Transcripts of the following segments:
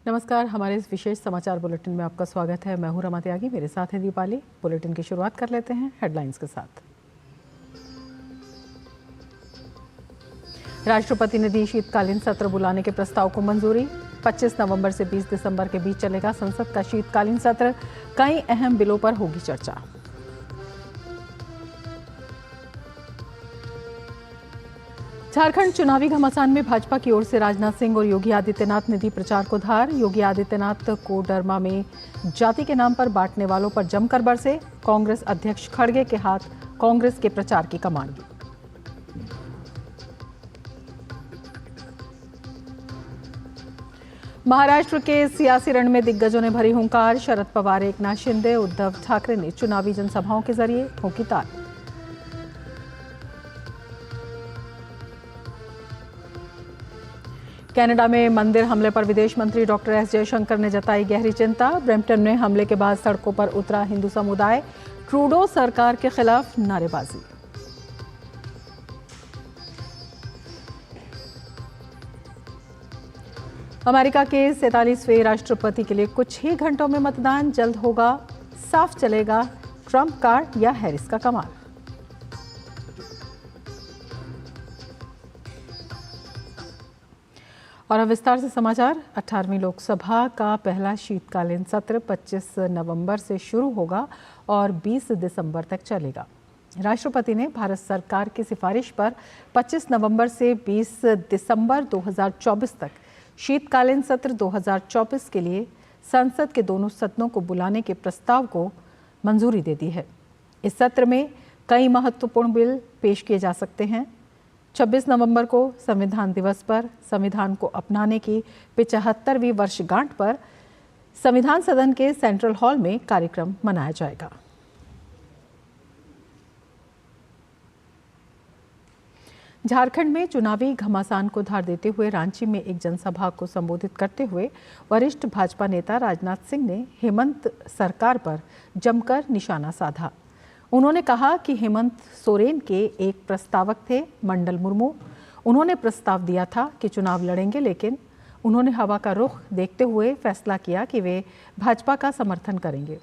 नमस्कार, हमारे इस विशेष समाचार बुलेटिन में आपका स्वागत है। मैं हूं रमा त्यागी, मेरे साथ है दीपाली। बुलेटिन की शुरुआत कर लेते हैं हेडलाइंस के साथ। राष्ट्रपति ने दी शीतकालीन सत्र बुलाने के प्रस्ताव को मंजूरी। 25 नवंबर से 20 दिसंबर के बीच चलेगा संसद का शीतकालीन सत्र। कई अहम बिलों पर होगी चर्चा। झारखंड चुनावी घमासान में भाजपा की ओर से राजनाथ सिंह और योगी आदित्यनाथ ने दी प्रचार को धार। योगी आदित्यनाथ कोडरमा में जाति के नाम पर बांटने वालों पर जमकर बरसे। कांग्रेस अध्यक्ष खड़गे के हाथ कांग्रेस के प्रचार की कमान। महाराष्ट्र के सियासी रण में दिग्गजों ने भरी हुंकार। शरद पवार, एकनाथ शिंदे, उद्धव ठाकरे ने चुनावी जनसभाओं के जरिए ठोकी ताल। कनाडा में मंदिर हमले पर विदेश मंत्री डॉक्टर एस जयशंकर ने जताई गहरी चिंता। ब्रैम्पटन में हमले के बाद सड़कों पर उतरा हिंदू समुदाय। ट्रूडो सरकार के खिलाफ नारेबाजी। अमेरिका के 47वें राष्ट्रपति के लिए कुछ ही घंटों में मतदान। जल्द होगा, साफ चलेगा ट्रंप कार्ड या हैरिस का कमाल। और अब विस्तार से समाचार। 18वीं लोकसभा का पहला शीतकालीन सत्र 25 नवंबर से शुरू होगा और 20 दिसंबर तक चलेगा। राष्ट्रपति ने भारत सरकार की सिफारिश पर 25 नवंबर से 20 दिसंबर 2024 तक शीतकालीन सत्र 2024 के लिए संसद के दोनों सदनों को बुलाने के प्रस्ताव को मंजूरी दे दी है। इस सत्र में कई महत्वपूर्ण बिल पेश किए जा सकते हैं। 26 नवंबर को संविधान दिवस पर संविधान को अपनाने की 75वीं वर्षगांठ पर संविधान सदन के सेंट्रल हॉल में कार्यक्रम मनाया जाएगा। झारखंड में चुनावी घमासान को धार देते हुए रांची में एक जनसभा को संबोधित करते हुए वरिष्ठ भाजपा नेता राजनाथ सिंह ने हेमंत सरकार पर जमकर निशाना साधा। उन्होंने कहा कि हेमंत सोरेन के एक प्रस्तावक थे, मंडल मुर्मू। उन्होंने प्रस्ताव दिया था कि चुनाव लड़ेंगे, लेकिन उन्होंने हवा का रुख देखते हुए फैसला किया कि वे भाजपा का समर्थन करेंगे।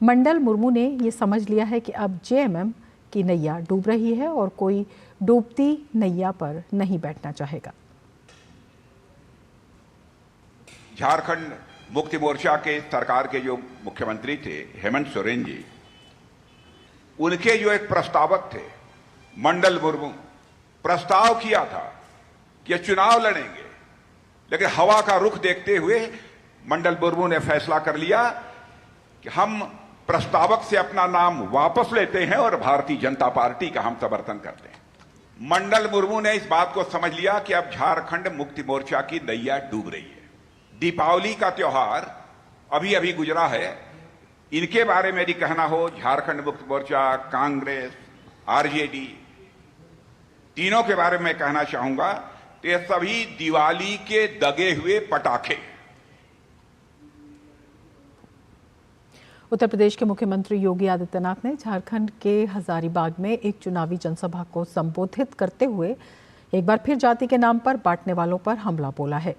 मंडल मुर्मू ने ये समझ लिया है कि अब जेएमएम की नैया डूब रही है और कोई डूबती नैया पर नहीं बैठना चाहेगा। झारखंड मुक्ति मोर्चा के सरकार के जो मुख्यमंत्री थे हेमंत सोरेन जी, उनके जो एक प्रस्तावक थे मंडल मुर्मू, प्रस्ताव किया था कि चुनाव लड़ेंगे, लेकिन हवा का रुख देखते हुए मंडल मुर्मू ने फैसला कर लिया कि हम प्रस्तावक से अपना नाम वापस लेते हैं और भारतीय जनता पार्टी का हम समर्थन करते हैं। मंडल मुर्मू ने इस बात को समझ लिया कि अब झारखंड मुक्ति मोर्चा की नैया डूब रही है। दीपावली का त्योहार अभी अभी गुजरा है। इनके बारे में यदि कहना हो, झारखंड मुक्ति मोर्चा, कांग्रेस, आरजेडी, तीनों के बारे में कहना चाहूंगा तो ये सभी दिवाली के दगे हुए पटाखे। उत्तर प्रदेश के मुख्यमंत्री योगी आदित्यनाथ ने झारखंड के हजारीबाग में एक चुनावी जनसभा को संबोधित करते हुए एक बार फिर जाति के नाम पर बांटने वालों पर हमला बोला है।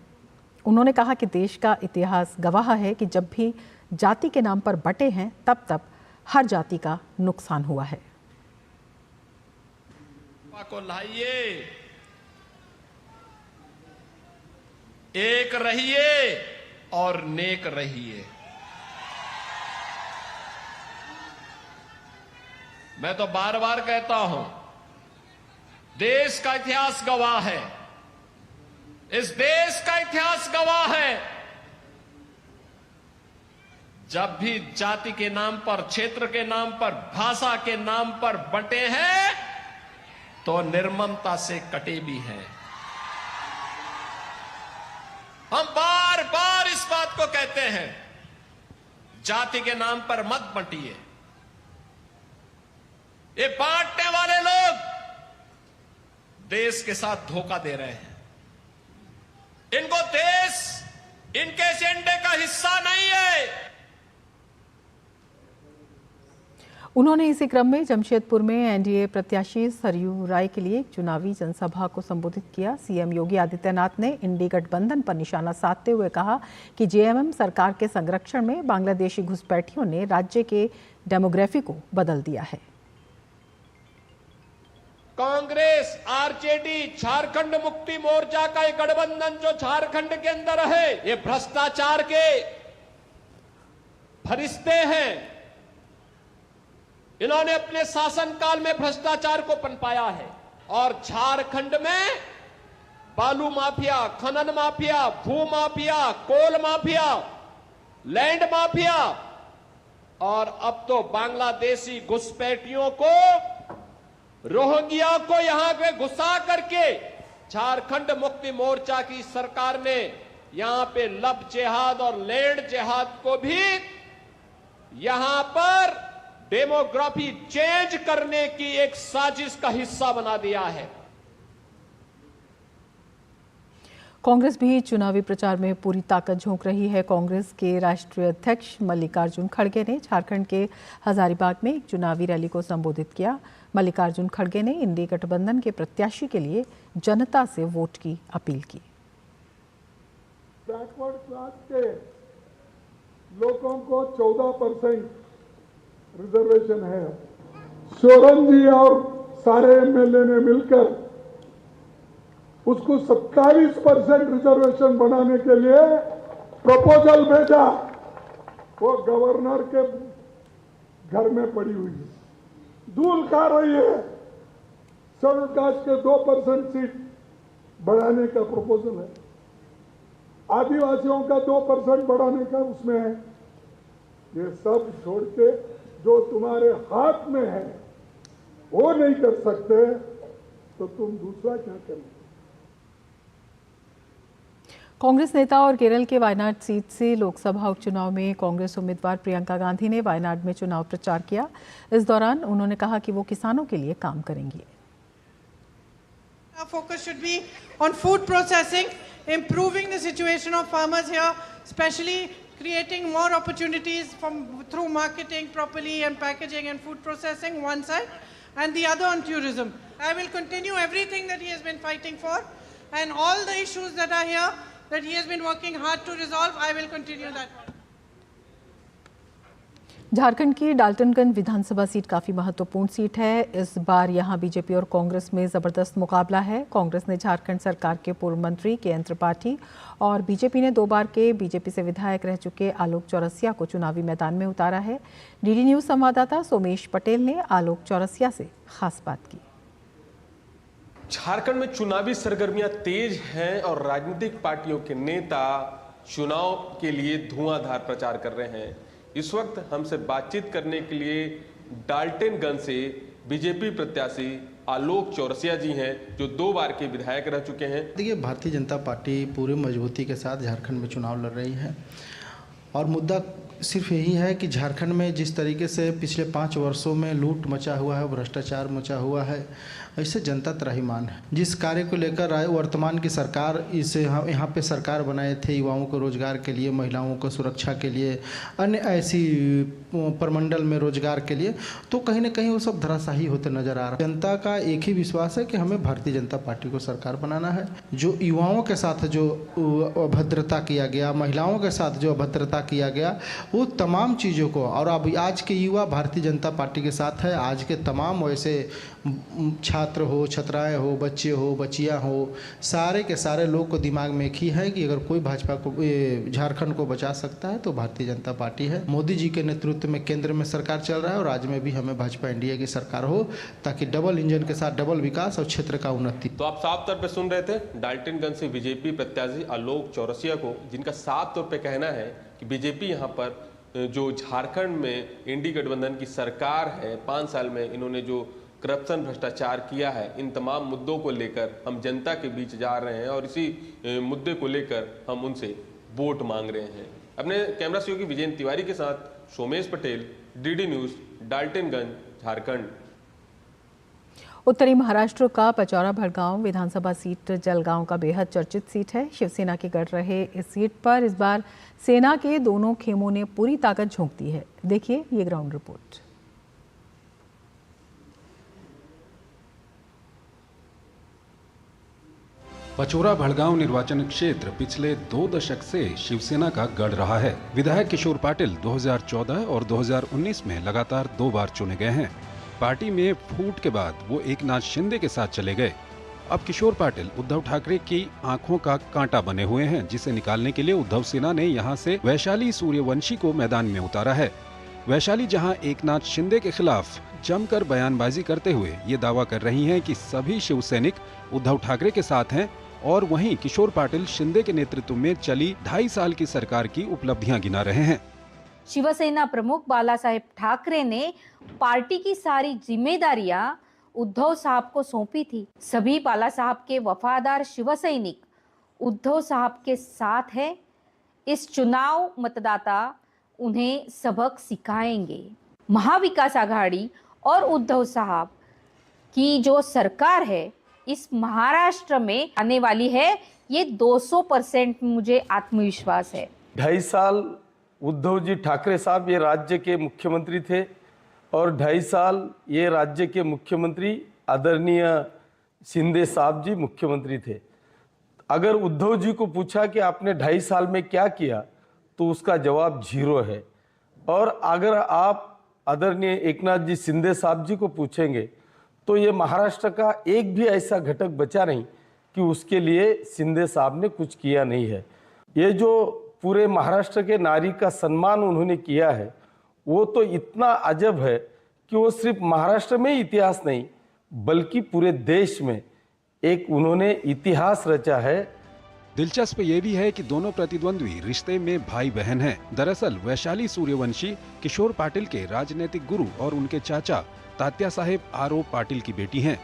उन्होंने कहा कि देश का इतिहास गवाह है कि जब भी जाति के नाम पर बंटे हैं, तब हर जाति का नुकसान हुआ है। को लाइए, एक रहिए और नेक रहिए। मैं तो बार बार कहता हूं, देश का इतिहास गवाह है, इस देश का इतिहास गवाह है। जब भी जाति के नाम पर, क्षेत्र के नाम पर, भाषा के नाम पर बंटे हैं तो निर्ममता से कटे भी हैं। हम बार बार इस बात को कहते हैं, जाति के नाम पर मत बंटिए। ये बांटने वाले लोग देश के साथ धोखा दे रहे हैं। इनको देश इनके एजेंडे का हिस्सा नहीं है। उन्होंने इसी क्रम में जमशेदपुर में एनडीए प्रत्याशी सरयू राय के लिए एक चुनावी जनसभा को संबोधित किया। सीएम योगी आदित्यनाथ ने इंडी गठबंधन पर निशाना साधते हुए कहा कि जेएमएम सरकार के संरक्षण में बांग्लादेशी घुसपैठियों ने राज्य के डेमोग्राफी को बदल दिया है। कांग्रेस, आरजेडी, झारखंड मुक्ति मोर्चा का ये गठबंधन जो झारखंड के अंदर है, ये भ्रष्टाचार के फरिश्ते हैं। इन्होंने अपने शासनकाल में भ्रष्टाचार को पनपाया है और झारखंड में बालू माफिया, खनन माफिया, भू माफिया, कोल माफिया, लैंड माफिया और अब तो बांग्लादेशी घुसपैठियों को, रोहिंग्या को यहां पे घुसा करके झारखंड मुक्ति मोर्चा की सरकार ने यहां पे लब जिहाद और लैंड जिहाद को भी यहां पर डेमोग्राफी चेंज करने की एक साजिश का हिस्सा बना दिया है। कांग्रेस भी चुनावी प्रचार में पूरी ताकत झोंक रही है। कांग्रेस के राष्ट्रीय अध्यक्ष मल्लिकार्जुन खड़गे ने झारखंड के हजारीबाग में एक चुनावी रैली को संबोधित किया। मल्लिकार्जुन खड़गे ने इंडी गठबंधन के प्रत्याशी के लिए जनता से वोट की अपील की। बैकवर्ड क्लास के लोगों को 14% रिजर्वेशन है। सोरेन जी और सारे एमएलए ने मिलकर उसको 27% रिजर्वेशन बनाने के लिए प्रपोजल भेजा। वो गवर्नर के घर में पड़ी हुई है, धूल खा रही है। शेड्यूल कास्ट के 2% सीट बढ़ाने का प्रपोजल है, आदिवासियों का 2% बढ़ाने का उसमें है। ये सब छोड़ के जो तुम्हारे हाथ में है वो नहीं कर सकते तो तुम दूसरा क्या करोगे। कांग्रेस नेता और केरल के वायनाड सीट से लोकसभा उपचुनाव में कांग्रेस उम्मीदवार प्रियंका गांधी ने वायनाड में चुनाव प्रचार किया। इस दौरान उन्होंने कहा कि वो किसानों के लिए काम करेंगी। Our focus should be on food processing, improving the situation of farmers here, especially creating more opportunities through marketing properly and packaging and food processing one side, and the other on tourism. I will continue everything that he has been fighting for, and all the issues that are here that he has been working hard to resolve, I will continue that. Jharkhand की डाल्टनगंज विधानसभा seat काफ़ी महत्वपूर्ण seat है। इस बार यहां BJP और कांग्रेस में ज़बरदस्त मुकाबला है। कांग्रेस ने झारखंड सरकार के पूर्व मंत्री के त्रिपाठी और बीजेपी ने 2 बार के बीजेपी से विधायक रह चुके आलोक चौरसिया को चुनावी मैदान में उतारा है। डीडी न्यूज़ संवाददाता सोमेश पटेल ने आलोक चौरसिया से खास बात की। झारखंड में चुनावी सरगर्मियां तेज हैं और राजनीतिक पार्टियों के नेता चुनाव के लिए धुआंधार प्रचार कर रहे हैं। इस वक्त हमसे बातचीत करने के लिए डाल्टनगंज से बीजेपी प्रत्याशी आलोक चौरसिया जी हैं, जो 2 बार के विधायक रह चुके हैं। देखिए, भारतीय जनता पार्टी पूरी मजबूती के साथ झारखंड में चुनाव लड़ रही है और मुद्दा सिर्फ यही है कि झारखंड में जिस तरीके से पिछले 5 वर्षों में लूट मचा हुआ है, भ्रष्टाचार मचा हुआ है, ऐसे जनता त्राहिमाम है। जिस कार्य को लेकर वर्तमान की सरकार इसे यहाँ पे सरकार बनाए थे, युवाओं को रोजगार के लिए, महिलाओं को सुरक्षा के लिए, अन्य ऐसी प्रमंडल में रोजगार के लिए, तो कहीं ना कहीं वो सब धराशाही होते नजर आ रहा है। जनता का एक ही विश्वास है कि हमें भारतीय जनता पार्टी को सरकार बनाना है। जो युवाओं के साथ जो अभद्रता किया गया, महिलाओं के साथ जो अभद्रता किया गया, वो तमाम चीज़ों को, और अब आज के युवा भारतीय जनता पार्टी के साथ है। आज के तमाम वैसे छात्र हो, छात्राएं हो, बच्चे हो, बच्चियां हो, सारे के सारे लोग को दिमाग में एक ही है कि अगर कोई भाजपा को, झारखंड को बचा सकता है तो भारतीय जनता पार्टी है। मोदी जी के नेतृत्व में केंद्र में सरकार चल रहा है और राज्य में भी हमें भाजपा एनडीए की सरकार हो, ताकि डबल इंजन के साथ डबल विकास और क्षेत्र का उन्नति। तो आप साफ तौर पे सुन रहे थे डाल्टनगंज से बीजेपी प्रत्याशी आलोक चौरसिया को, जिनका साफ तौर पे कहना है कि बीजेपी यहाँ पर जो झारखंड में इंडी गठबंधन की सरकार है, 5 साल में इन्होंने जो करप्शन, भ्रष्टाचार किया है, इन तमाम मुद्दों को लेकर हम जनता के बीच जा रहे हैं और इसी मुद्दे को लेकर हम उनसे वोट मांग रहे हैं। अपने कैमरा सहयोगी विजय तिवारी के साथ सोमेश पटेल, डीडी न्यूज़, डाल्टनगंज, झारखंड। उत्तरी महाराष्ट्र का पचौरा भड़गांव विधानसभा सीट जलगांव का बेहद चर्चित सीट है। शिवसेना के गढ़ रहे इस सीट पर इस बार सेना के दोनों खेमों ने पूरी ताकत झोंक दी है। देखिए ये ग्राउंड रिपोर्ट। पचोरा भड़गांव निर्वाचन क्षेत्र पिछले 2 दशक से शिवसेना का गढ़ रहा है। विधायक किशोर पाटिल 2014 और 2019 में लगातार 2 बार चुने गए हैं। पार्टी में फूट के बाद वो एकनाथ शिंदे के साथ चले गए। अब किशोर पाटिल उद्धव ठाकरे की आंखों का कांटा बने हुए हैं, जिसे निकालने के लिए उद्धव सेना ने यहां से वैशाली सूर्यवंशी को मैदान में उतारा है। वैशाली जहां एकनाथ शिंदे के खिलाफ जमकर बयानबाजी करते हुए ये दावा कर रही हैं कि सभी शिवसैनिक उद्धव ठाकरे के साथ हैं, और वहीं किशोर पाटिल शिंदे के नेतृत्व में चली 2.5 साल की सरकार की उपलब्धियां गिना रहे हैं। शिवसेना प्रमुख बालासाहेब ठाकरे ने पार्टी की सारी जिम्मेदारियां उद्धव साहब को सौंपी थी। सभी बाला साहब के वफादार शिवसैनिक उद्धव साहब के साथ है। इस चुनाव मतदाता उन्हें सबक सिखाएंगे। महाविकास आघाड़ी और उद्धव साहब की जो सरकार है इस महाराष्ट्र में आने वाली है, ये 200% मुझे आत्मविश्वास है। 2.5 साल उद्धव जी ठाकरे साहब ये राज्य के मुख्यमंत्री थे और 2.5 साल ये राज्य के मुख्यमंत्री आदरणीय शिंदे साहब जी मुख्यमंत्री थे। अगर उद्धव जी को पूछा कि आपने 2.5 साल में क्या किया तो उसका जवाब 0 है। और अगर आप आदरणीय एकनाथ जी शिंदे साहब जी को पूछेंगे तो ये महाराष्ट्र का एक भी ऐसा घटक बचा नहीं कि उसके लिए शिंदे साहब ने कुछ किया नहीं है। ये जो पूरे महाराष्ट्र के नारी का सम्मान उन्होंने किया है वो तो इतना अजब है कि वो सिर्फ महाराष्ट्र में इतिहास नहीं बल्कि पूरे देश में एक उन्होंने इतिहास रचा है। दिलचस्प ये भी है कि दोनों प्रतिद्वंद्वी रिश्ते में भाई बहन हैं। दरअसल वैशाली सूर्यवंशी किशोर पाटिल के राजनीतिक गुरु और उनके चाचा तात्या साहेब आर.ओ. पाटिल की बेटी हैं।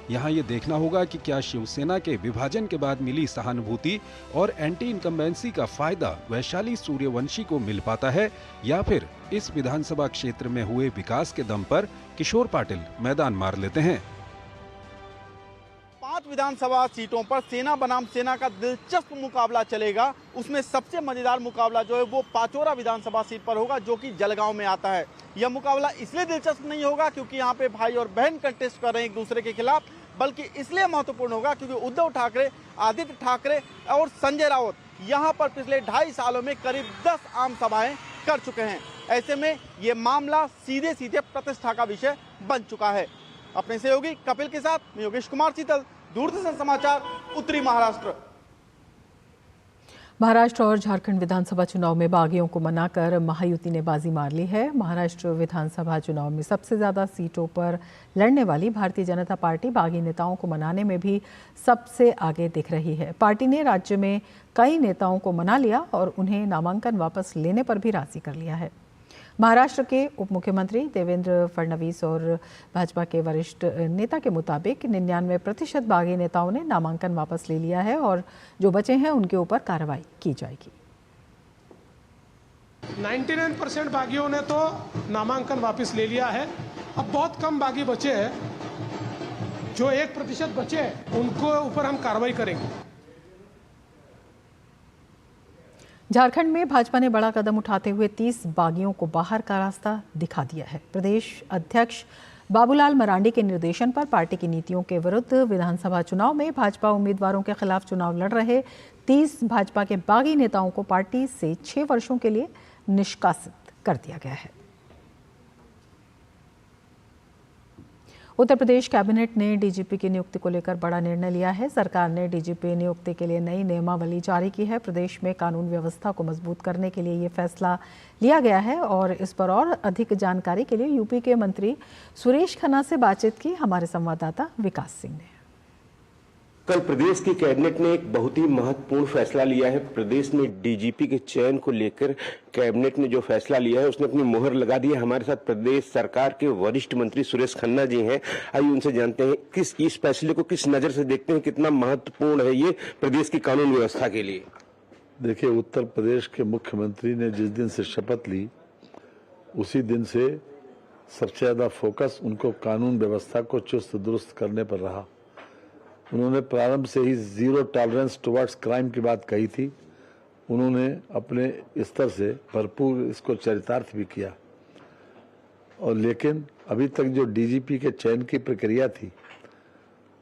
यहाँ ये देखना होगा कि क्या शिवसेना के विभाजन के बाद मिली सहानुभूति और एंटी इनकम्बेंसी का फायदा वैशाली सूर्यवंशी को मिल पाता है, या फिर इस विधानसभा क्षेत्र में हुए विकास के दम पर किशोर पाटिल मैदान मार लेते हैं। 5 विधानसभा सीटों पर सेना बनाम सेना का दिलचस्प मुकाबला चलेगा। उसमें सबसे मजेदार मुकाबला जो है वो पाचोरा विधानसभा सीट पर होगा जो कि जलगांव में आता है। यह मुकाबला इसलिए दिलचस्प नहीं होगा क्योंकि यहाँ पे भाई और बहन कंटेस्ट कर रहे हैं एक दूसरे के खिलाफ, बल्कि इसलिए महत्वपूर्ण होगा क्योंकि उद्धव ठाकरे, आदित्य ठाकरे और संजय राउत यहाँ पर पिछले 2.5 सालों में करीब 10 आम सभाएं कर चुके हैं। ऐसे में ये मामला सीधे सीधे प्रतिष्ठा का विषय बन चुका है। अपने सहयोगी कपिल के साथ मैं योगेश कुमार शीतल, दूरदर्शन समाचार, उत्तरी महाराष्ट्र। महाराष्ट्र और झारखंड विधानसभा चुनाव में बागियों को मनाकर महायुति ने बाजी मार ली है। महाराष्ट्र विधानसभा चुनाव में सबसे ज्यादा सीटों पर लड़ने वाली भारतीय जनता पार्टी बागी नेताओं को मनाने में भी सबसे आगे दिख रही है। पार्टी ने राज्य में कई नेताओं को मना लिया और उन्हें नामांकन वापस लेने पर भी राजी कर लिया है। महाराष्ट्र के उप मुख्यमंत्री देवेंद्र फडणवीस और भाजपा के वरिष्ठ नेता के मुताबिक 99% बागी नेताओं ने नामांकन वापस ले लिया है और जो बचे हैं उनके ऊपर कार्रवाई की जाएगी। 99% बागियों ने तो नामांकन वापस ले लिया है। अब बहुत कम बागी बचे हैं, जो 1% बचे हैं उनको ऊपर हम कार्रवाई करेंगे। झारखंड में भाजपा ने बड़ा कदम उठाते हुए 30 बागियों को बाहर का रास्ता दिखा दिया है। प्रदेश अध्यक्ष बाबूलाल मरांडी के निर्देशन पर पार्टी की नीतियों के विरुद्ध विधानसभा चुनाव में भाजपा उम्मीदवारों के खिलाफ चुनाव लड़ रहे 30 भाजपा के बागी नेताओं को पार्टी से 6 वर्षों के लिए निष्कासित कर दिया गया है। उत्तर प्रदेश कैबिनेट ने डीजीपी की नियुक्ति को लेकर बड़ा निर्णय लिया है। सरकार ने डीजीपी नियुक्ति के लिए नई नियमावली जारी की है। प्रदेश में कानून व्यवस्था को मजबूत करने के लिए ये फैसला लिया गया है और इस पर और अधिक जानकारी के लिए यूपी के मंत्री सुरेश खन्ना से बातचीत की हमारे संवाददाता विकास सिंह ने। कल प्रदेश की कैबिनेट ने एक बहुत ही महत्वपूर्ण फैसला लिया है। प्रदेश में डीजीपी के चयन को लेकर कैबिनेट ने जो फैसला लिया है उसने अपनी मोहर लगा दी है। हमारे साथ प्रदेश सरकार के वरिष्ठ मंत्री सुरेश खन्ना जी हैं। आइए उनसे जानते हैं किस इस फैसले को किस नजर से देखते हैं, कितना महत्वपूर्ण है ये प्रदेश की कानून व्यवस्था के लिए। देखिए, उत्तर प्रदेश के मुख्यमंत्री ने जिस दिन से शपथ ली उसी दिन से सबसे ज्यादा फोकस उनको कानून व्यवस्था को चुस्त दुरुस्त करने पर रहा। उन्होंने प्रारंभ से ही 0 टॉलरेंस टुवर्ड्स क्राइम की बात कही थी। उन्होंने अपने स्तर से भरपूर इसको चरितार्थ भी किया और लेकिन अभी तक जो डीजीपी के चयन की प्रक्रिया थी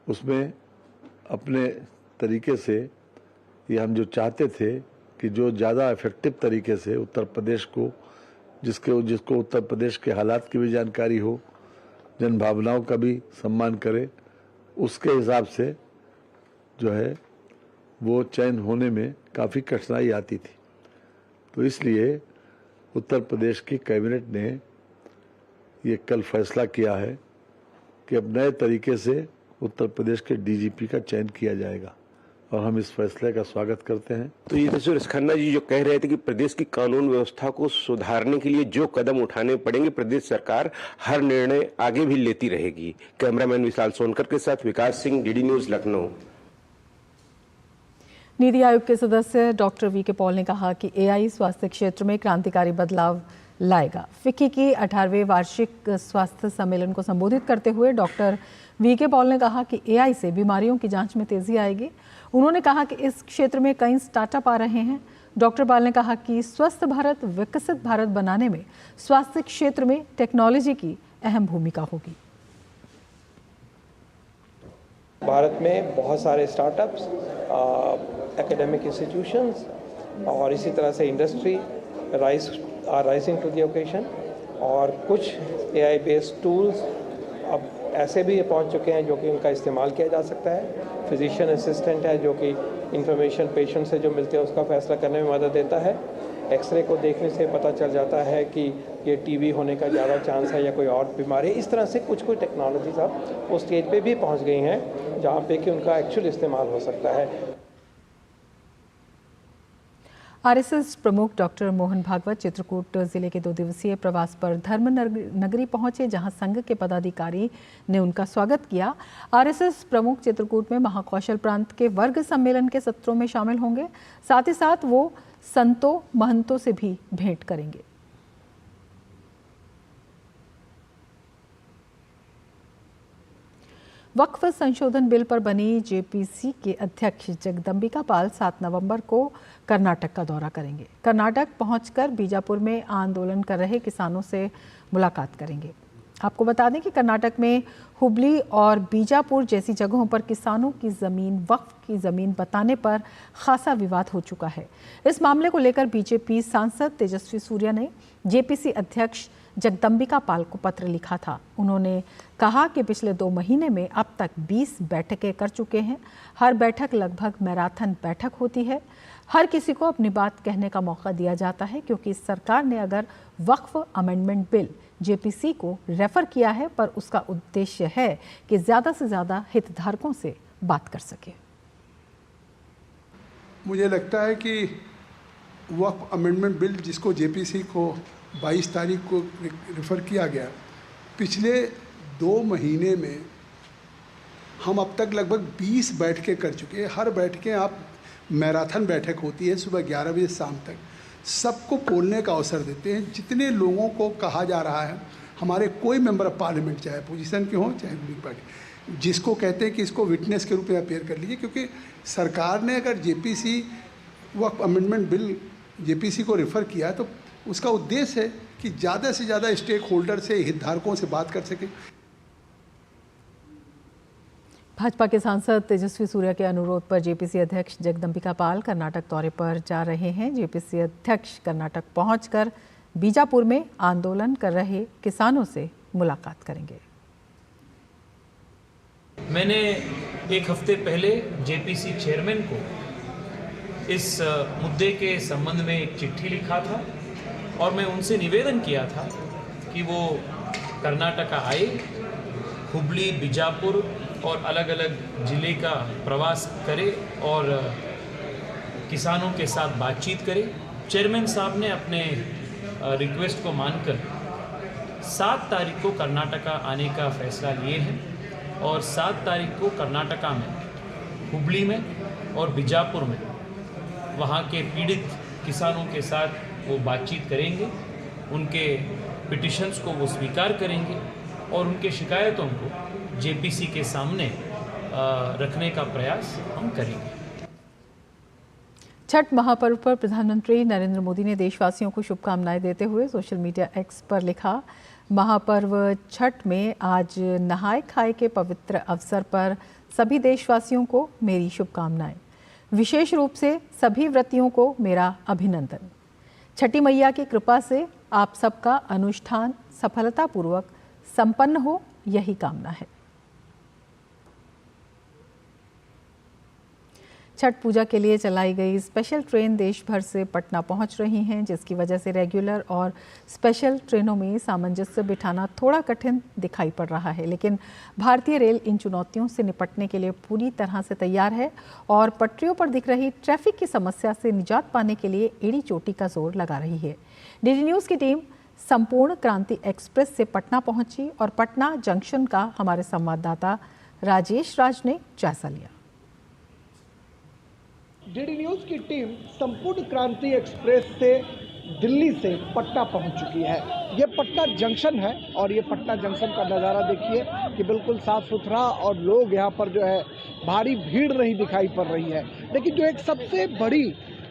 उसमें अपने तरीके से ये हम जो चाहते थे कि जो ज़्यादा इफेक्टिव तरीके से उत्तर प्रदेश को जिसको उत्तर प्रदेश के हालात की भी जानकारी हो, जन भावनाओं का भी सम्मान करे, उसके हिसाब से जो है वो चयन होने में काफ़ी कठिनाई आती थी। तो इसलिए उत्तर प्रदेश की कैबिनेट ने ये कल फैसला किया है कि अब नए तरीके से उत्तर प्रदेश के डीजीपी का चयन किया जाएगा और हम इस फैसले का स्वागत करते हैं। तो ये सुरेश खन्ना जी जो कह रहे थे कि प्रदेश की कानून व्यवस्था को सुधारने के लिए जो कदम उठाने पड़ेंगे प्रदेश सरकार हर निर्णय आगे भी लेती रहेगी। कैमरामैन विशाल सोनकर के साथ विकास सिंह, डीडी न्यूज, लखनऊ। नीति आयोग के सदस्य डॉक्टर वी के पॉल ने कहा कि एआई स्वास्थ्य क्षेत्र में क्रांतिकारी बदलाव लाएगा। फिक्की की 18वें वार्षिक स्वास्थ्य सम्मेलन को संबोधित करते हुए डॉक्टर वी के पॉल ने कहा कि एआई से बीमारियों की जांच में तेजी आएगी। उन्होंने कहा कि इस क्षेत्र में कई स्टार्टअप आ रहे हैं। डॉक्टर पॉल ने कहा कि स्वस्थ भारत विकसित भारत बनाने में स्वास्थ्य क्षेत्र में टेक्नोलॉजी की अहम भूमिका होगी। भारत में बहुत सारे स्टार्टअप्स, एकेडमिक इंस्टीट्यूशंस और इसी तरह से industry rising to the occasion और कुछ एआई बेस्ड टूल्स अब ऐसे भी पहुंच चुके हैं जो कि उनका इस्तेमाल किया जा सकता है। फिजिशियन असिस्टेंट है जो कि इंफॉर्मेशन पेशेंट से जो मिलते हैं उसका फैसला करने में मदद देता है। एक्सरे को देखने से पता चल जाता है कि ये टीबी होने का ज़्यादा चांस है या कोई और बीमारी। इस तरह से कुछ टेक्नोलॉजीज अब उस स्टेज पे भी पहुंच गई हैं जहाँ पे कि उनका एक्चुअल इस्तेमाल हो सकता है। आरएसएस प्रमुख डॉक्टर मोहन भागवत चित्रकूट जिले के 2 दिवसीय प्रवास पर धर्म नगरी पहुंचे, जहां संघ के पदाधिकारी ने उनका स्वागत किया। आरएसएस प्रमुख चित्रकूट में महाकौशल प्रांत के वर्ग सम्मेलन के सत्रों में शामिल होंगे। साथ ही साथ वो संतों महंतों से भी भेंट करेंगे। वक्फ संशोधन बिल पर बनी जेपीसी के अध्यक्ष जगदम्बिका पाल 7 नवंबर को कर्नाटक का दौरा करेंगे। कर्नाटक पहुंचकर बीजापुर में आंदोलन कर रहे किसानों से मुलाकात करेंगे। आपको बता दें कि कर्नाटक में हुबली और बीजापुर जैसी जगहों पर किसानों की ज़मीन वक्फ की ज़मीन बताने पर खासा विवाद हो चुका है। इस मामले को लेकर बीजेपी सांसद तेजस्वी सूर्या ने जेपीसी अध्यक्ष जगदम्बिका पाल को पत्र लिखा था। उन्होंने कहा कि पिछले 2 महीने में अब तक 20 बैठकें कर चुके हैं। हर बैठक लगभग मैराथन बैठक होती है। हर किसी को अपनी बात कहने का मौका दिया जाता है, क्योंकि सरकार ने अगर वक्फ अमेंडमेंट बिल जेपीसी को रेफर किया है, पर उसका उद्देश्य है कि ज़्यादा से ज़्यादा हितधारकों से बात कर सके। मुझे लगता है कि वक्फ अमेंडमेंट बिल जिसको जेपीसी को 22 तारीख को रेफ़र किया गया, पिछले 2 महीने में हम अब तक लगभग 20 बैठकें कर चुके हैं। हर बैठकें आप मैराथन बैठक होती है, सुबह 11 बजे शाम तक सबको बोलने का अवसर देते हैं। जितने लोगों को कहा जा रहा है, हमारे कोई मेंबर ऑफ पार्लियामेंट चाहे अपोजिशन के हों चाहे रूलिंग पार्टी, जिसको कहते हैं कि इसको विटनेस के रूप में अपेयर कर लीजिए, क्योंकि सरकार ने अगर जेपीसी वक्फ अमेंडमेंट बिल जेपीसी को रेफ़र किया तो उसका उद्देश्य है कि ज़्यादा से ज़्यादा स्टेक होल्डर से, हितधारकों से बात कर सके। भाजपा के सांसद तेजस्वी सूर्या के अनुरोध पर जेपीसी अध्यक्ष जगदम्बिका पाल कर्नाटक दौरे पर जा रहे हैं। जेपीसी अध्यक्ष कर्नाटक पहुंचकर बीजापुर में आंदोलन कर रहे किसानों से मुलाकात करेंगे। मैंने 1 हफ्ते पहले जेपीसी चेयरमैन को इस मुद्दे के संबंध में एक चिट्ठी लिखा था और मैं उनसे निवेदन किया था कि वो कर्नाटक आए, हुबली, बीजापुर और अलग अलग ज़िले का प्रवास करे और किसानों के साथ बातचीत करे। चेयरमैन साहब ने अपने रिक्वेस्ट को मानकर 7 तारीख को कर्नाटका आने का फैसला लिए हैं और 7 तारीख को कर्नाटका में, हुबली में और बीजापुर में वहाँ के पीड़ित किसानों के साथ वो बातचीत करेंगे, उनके पिटिशंस को वो स्वीकार करेंगे और उनके शिकायतों को जेपीसी के सामने रखने का प्रयास हम करेंगे। छठ महापर्व पर प्रधानमंत्री नरेंद्र मोदी ने देशवासियों को शुभकामनाएं देते हुए सोशल मीडिया एक्स पर लिखा, महापर्व छठ में आज नहाय खाए के पवित्र अवसर पर सभी देशवासियों को मेरी शुभकामनाएं। विशेष रूप से सभी व्रतियों को मेरा अभिनंदन। छठी मैया की कृपा से आप सबका अनुष्ठान सफलतापूर्वक संपन्न हो, यही कामना है। छठ पूजा के लिए चलाई गई स्पेशल ट्रेन देश भर से पटना पहुंच रही हैं, जिसकी वजह से रेगुलर और स्पेशल ट्रेनों में सामंजस्य बिठाना थोड़ा कठिन दिखाई पड़ रहा है। लेकिन भारतीय रेल इन चुनौतियों से निपटने के लिए पूरी तरह से तैयार है और पटरियों पर दिख रही ट्रैफिक की समस्या से निजात पाने के लिए एड़ी चोटी का जोर लगा रही है। डीडी न्यूज़ की टीम संपूर्ण क्रांति एक्सप्रेस से पटना पहुंची और पटना जंक्शन का हमारे संवाददाता राजेश राज ने जायजा लिया। डीडी न्यूज़ की टीम संपूर्ण क्रांति एक्सप्रेस से दिल्ली से पटना पहुंच चुकी है। ये पटना जंक्शन है और ये पटना जंक्शन का नज़ारा देखिए कि बिल्कुल साफ सुथरा और लोग यहाँ पर जो है भारी भीड़ नहीं दिखाई पड़ रही है। लेकिन जो एक सबसे बड़ी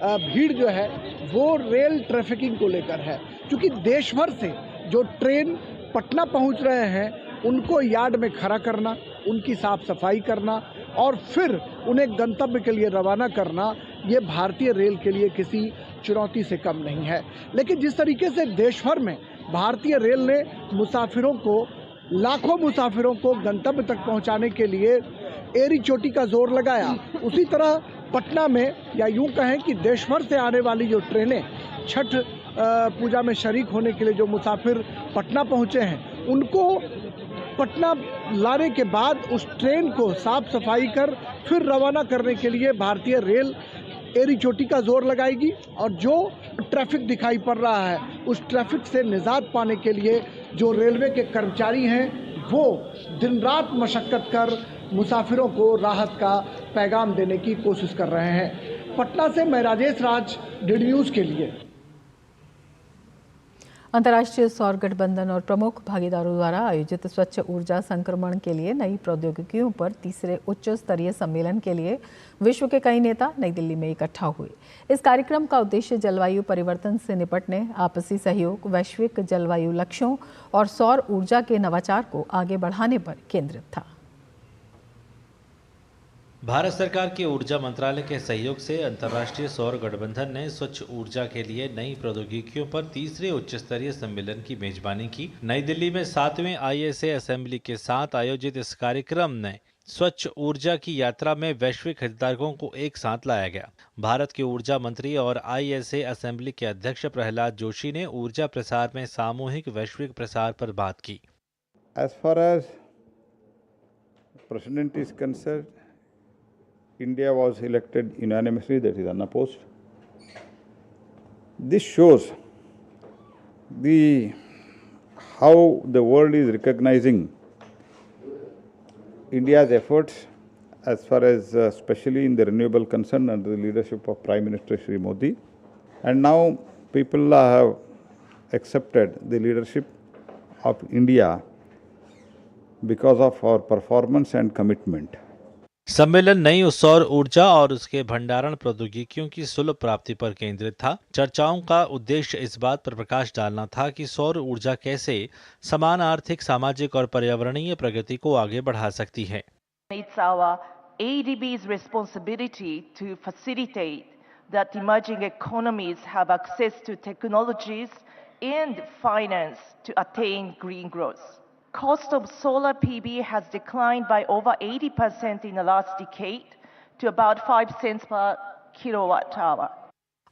भीड़ जो है वो रेल ट्रैफिकिंग को लेकर है, क्योंकि देश भर से जो ट्रेन पटना पहुँच रहे हैं उनको यार्ड में खड़ा करना, उनकी साफ सफाई करना और फिर उन्हें गंतव्य के लिए रवाना करना, ये भारतीय रेल के लिए किसी चुनौती से कम नहीं है। लेकिन जिस तरीके से देश भर में भारतीय रेल ने मुसाफिरों को, लाखों मुसाफिरों को गंतव्य तक पहुंचाने के लिए एड़ी चोटी का जोर लगाया, उसी तरह पटना में या यूं कहें कि देश भर से आने वाली जो ट्रेनें छठ पूजा में शरीक होने के लिए जो मुसाफिर पटना पहुंचे हैं, उनको पटना लाने के बाद उस ट्रेन को साफ सफाई कर फिर रवाना करने के लिए भारतीय रेल एड़ी चोटी का जोर लगाएगी और जो ट्रैफिक दिखाई पड़ रहा है उस ट्रैफिक से निजात पाने के लिए जो रेलवे के कर्मचारी हैं वो दिन रात मशक्कत कर मुसाफिरों को राहत का पैगाम देने की कोशिश कर रहे हैं। पटना से मैं राजेश राज, डीडी न्यूज़ के लिए। अंतर्राष्ट्रीय सौर गठबंधन और प्रमुख भागीदारों द्वारा आयोजित स्वच्छ ऊर्जा संक्रमण के लिए नई प्रौद्योगिकियों पर तीसरे उच्च स्तरीय सम्मेलन के लिए विश्व के कई नेता नई दिल्ली में इकट्ठा हुए। इस कार्यक्रम का उद्देश्य जलवायु परिवर्तन से निपटने, आपसी सहयोग, वैश्विक जलवायु लक्ष्यों और सौर ऊर्जा के नवाचार को आगे बढ़ाने पर केंद्रित था। भारत सरकार के ऊर्जा मंत्रालय के सहयोग से अंतर्राष्ट्रीय सौर गठबंधन ने स्वच्छ ऊर्जा के लिए नई प्रौद्योगिकियों पर तीसरे उच्च स्तरीय सम्मेलन की मेजबानी की। नई दिल्ली में 7वें ISA असेंबली के साथ आयोजित इस कार्यक्रम में स्वच्छ ऊर्जा की यात्रा में वैश्विक हितधारकों को एक साथ लाया गया। भारत के ऊर्जा मंत्री और ISA असेंबली के अध्यक्ष प्रहलाद जोशी ने ऊर्जा प्रसार में सामूहिक वैश्विक प्रसार पर बात की। As far as President is concerned, India was elected unanimously, that is unopposed. This shows how the world is recognizing India's efforts as far as especially in the renewable concern under the leadership of Prime Minister Shri Modi. And now people have accepted the leadership of India because of our performance and commitment. सम्मेलन नई सौर ऊर्जा और उसके भंडारण प्रौद्योगिकियों की सुलभ प्राप्ति पर केंद्रित था। चर्चाओं का उद्देश्य इस बात पर प्रकाश डालना था कि सौर ऊर्जा कैसे समान आर्थिक, सामाजिक और पर्यावरणीय प्रगति को आगे बढ़ा सकती है। It's our ADB's responsibility to facilitate that emerging economies have access to technologies and finance to attain green growth. Cost of solar PV has declined by over 80% in the last decade to about 5 cents per kilowatt hour.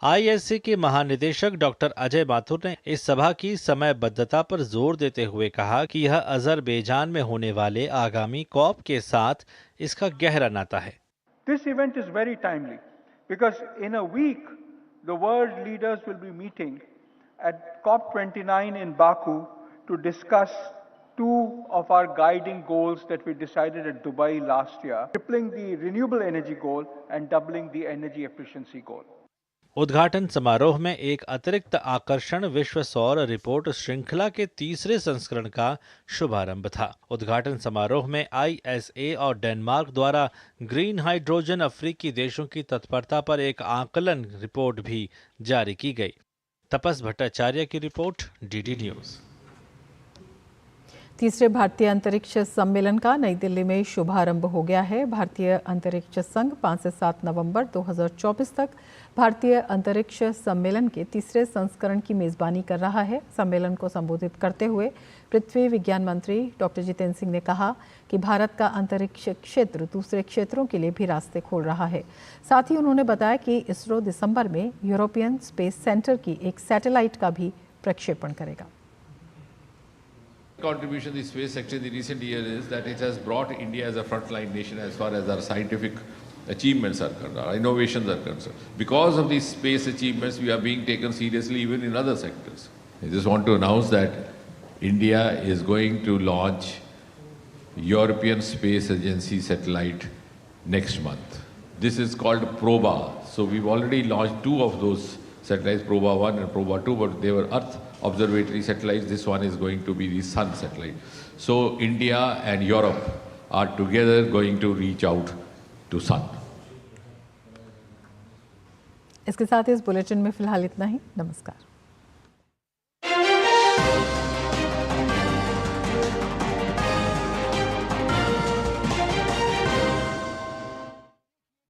ISA के महानिदेशक doctor Ajay Mathur ने इस सभा की समयबद्धता पर जोर देते हुए कहा कि यह अजरबैजान में होने वाले आगामी COP के साथ इसका गहरा नाता है। This event is very timely because in a week the world leaders will be meeting at COP29 in Baku to discuss two of our guiding goals that we decided at Dubai last year, tripling the renewable energy goal and doubling the energy efficiency goal. उद्घाटन समारोह में एक अतिरिक्त आकर्षण विश्व सौर report श्रृंखला के तीसरे संस्करण का शुभारंभ था। उद्घाटन समारोह में ISA और डेनमार्क द्वारा ग्रीन हाइड्रोजन अफ्रीकी देशों की तत्परता पर एक आकलन रिपोर्ट भी जारी की गई। तपस भट्टाचार्य की रिपोर्ट, DD न्यूज़। तीसरे भारतीय अंतरिक्ष सम्मेलन का नई दिल्ली में शुभारंभ हो गया है। भारतीय अंतरिक्ष संघ 5 से 7 नवंबर 2024 तक भारतीय अंतरिक्ष सम्मेलन के तीसरे संस्करण की मेजबानी कर रहा है। सम्मेलन को संबोधित करते हुए पृथ्वी विज्ञान मंत्री डॉक्टर जितेंद्र सिंह ने कहा कि भारत का अंतरिक्ष क्षेत्र दूसरे क्षेत्रों के लिए भी रास्ते खोल रहा है। साथ ही उन्होंने बताया कि इसरो दिसंबर में यूरोपियन स्पेस सेंटर की एक सैटेलाइट का भी प्रक्षेपण करेगा। Contribution of the space sector in the recent years is that it has brought India as a frontline nation as far as our scientific achievements are concerned, our innovations are concerned. Because of these space achievements, we are being taken seriously even in other sectors. I just want to announce that India is going to launch European Space Agency satellite next month. This is called PROBA. So we've already launched 2 of those satellites, PROBA 1 and PROBA 2, but they were Earth observatory satellites. This one is going to be the Sun satellite. So India and Europe are together going to reach out to Sun. इसके साथ इस bulletin में फिलहाल इतना ही। नमस्कार।